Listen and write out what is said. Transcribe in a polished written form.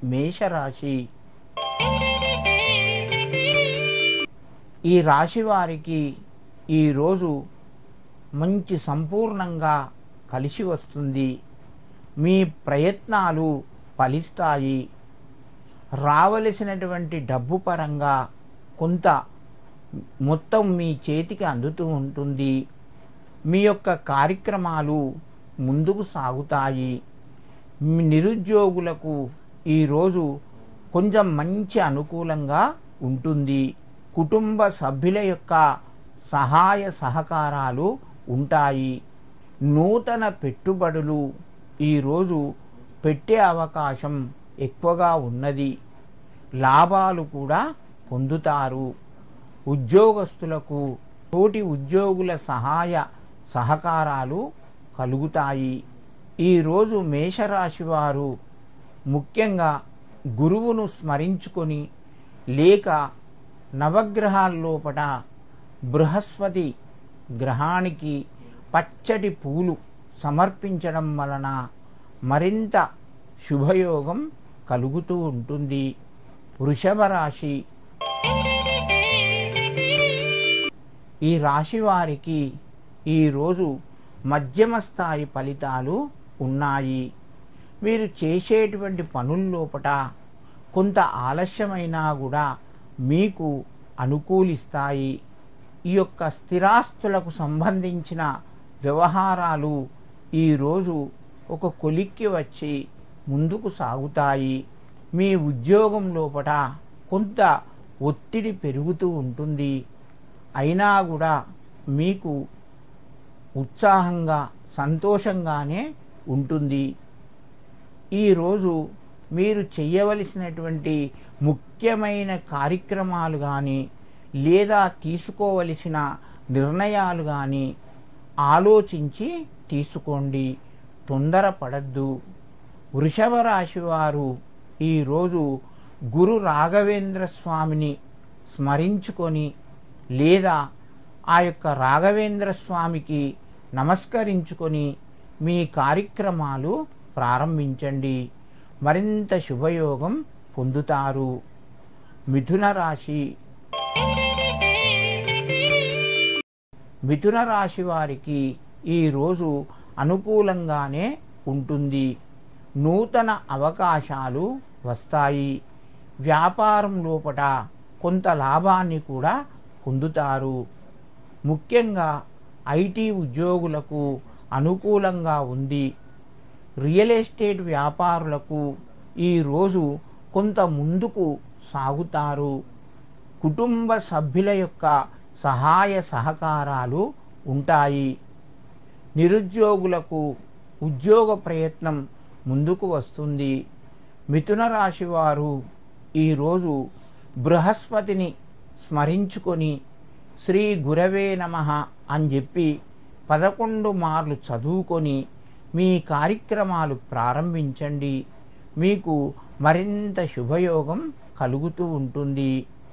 మేషరాశి. ఈ రాశి వారికి ఈరోజు మంచి సంపూర్ణంగా కలిసి వస్తుంది. మీ ప్రయత్నాలు ఫలిస్తాయి. రావలసినటువంటి డబ్బు పరంగా కొంత మొత్తం మీ చేతికి అందుతూ ఉంటుంది. మీ యొక్క కార్యక్రమాలు ముందుకు సాగుతాయి. నిరుద్యోగులకు ఈరోజు కొంచెం మంచి అనుకూలంగా ఉంటుంది. కుటుంబ సభ్యుల యొక్క సహాయ సహకారాలు ఉంటాయి. నూతన పెట్టుబడులు ఈరోజు పెట్టే అవకాశం ఎక్కువగా ఉన్నది. లాభాలు కూడా పొందుతారు. ఉద్యోగస్తులకు తోటి ఉద్యోగుల సహాయ సహకారాలు కలుగుతాయి. ఈరోజు మేషరాశి వారు ముఖ్యంగా గురువును స్మరించుకొని లేక నవగ్రహాల లోపట బృహస్పతి గ్రహానికి పచ్చటి పూలు సమర్పించడం వలన మరింత శుభయోగం కలుగుతూ ఉంటుంది. వృషభ రాశి. ఈ రాశి వారికి ఈరోజు మధ్యమ స్థాయి ఫలితాలు ఉన్నాయి. మీరు చేసేటువంటి పనుల్లోపట కొంత ఆలస్యమైనా కూడా మీకు అనుకూలిస్తాయి. ఈ యొక్క స్థిరాస్తులకు సంబంధించిన వ్యవహారాలు ఈరోజు ఒక కొలిక్కి వచ్చి ముందుకు సాగుతాయి. మీ ఉద్యోగం లోపట కొంత ఒత్తిడి పెరుగుతూ ఉంటుంది. అయినా కూడా మీకు ఉత్సాహంగా సంతోషంగానే ఉంటుంది. ఈరోజు మీరు చేయవలసినటువంటి ముఖ్యమైన కార్యక్రమాలు కానీ లేదా తీసుకోవలసిన నిర్ణయాలు కానీ ఆలోచించి తీసుకోండి. తొందరపడద్దు. వృషభ రాశి వారు ఈరోజు గురు రాఘవేంద్ర స్వామిని స్మరించుకొని లేదా ఆ యొక్క రాఘవేంద్ర స్వామికి నమస్కరించుకొని మీ కార్యక్రమాలు ప్రారంభించండి. మరింత శుభయోగం పొందుతారు. మిథున రాశి. మిథున రాశి వారికి ఈరోజు అనుకూలంగానే ఉంటుంది. నూతన అవకాశాలు వస్తాయి. వ్యాపారం లోపట కొంత లాభాన్ని కూడా పొందుతారు. ముఖ్యంగా ఐటీ ఉద్యోగులకు అనుకూలంగా ఉంది. రియల్ ఎస్టేట్ వ్యాపారులకు ఈరోజు కొంత ముందుకు సాగుతారు. కుటుంబ సభ్యుల యొక్క సహాయ సహకారాలు ఉంటాయి. నిరుద్యోగులకు ఉద్యోగ ప్రయత్నం ముందుకు వస్తుంది. మిథున రాశి వారు ఈరోజు బృహస్పతిని స్మరించుకొని శ్రీ గురవే నమః అని చెప్పి 11 మార్లు చదువుకొని మీ కార్యక్రమాలు ప్రారంభించండి. మీకు మరింత శుభయోగం కలుగుతూ ఉంటుంది.